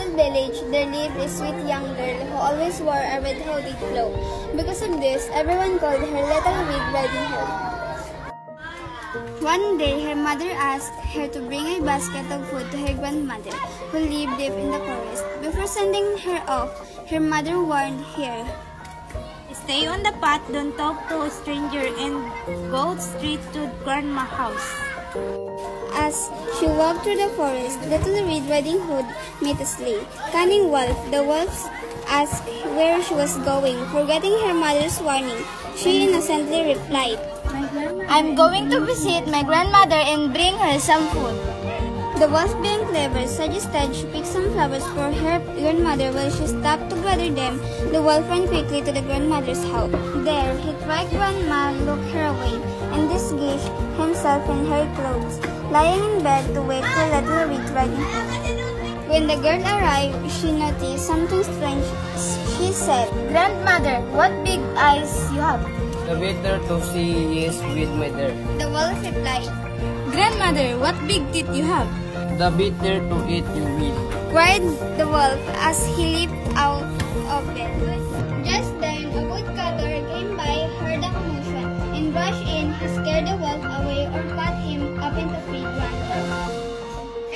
little village, there lived a sweet young girl who always wore a red hooded cloak. Because of this, everyone called her Little Red Riding Hood. One day, her mother asked her to bring a basket of food to her grandmother, who lived deep in the forest. Before sending her off, her mother warned her, "Stay on the path, don't talk to a stranger, and go straight to Grandma's house." As she walked through the forest, Little Red Riding Hood met a sleigh. Cunning Wolf, the wolf asked where she was going. Forgetting her mother's warning, she innocently replied, "I'm going to visit my grandmother and bring her some food." The wolf, being clever, suggested she pick some flowers for her grandmother. While she stopped to gather them, the wolf ran quickly to the grandmother's house. There, he tried Grandma look her away, and disguised himself in her clothes, lying in bed to wait for Little Red Riding Hood. When the girl arrived, she noticed something strange. She said, "Grandmother, what big eyes you have." "The better to see is with mother." The wolf replied, "Grandmother, what big teeth you have." "The better to eat you will," cried the wolf as he leaped out of bed. Just then, a woodcutter came by, heard the commotion, and rushed in. He scared the wolf away or cut him up into three branches.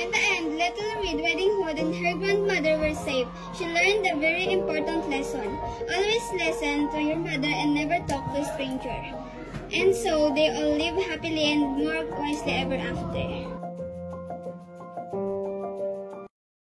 In the end, Little Red Riding Hood and her grandmother were safe. She learned a very important lesson. Always listen to your mother and never talk to a stranger. And so, they all lived happily and more wisely ever after.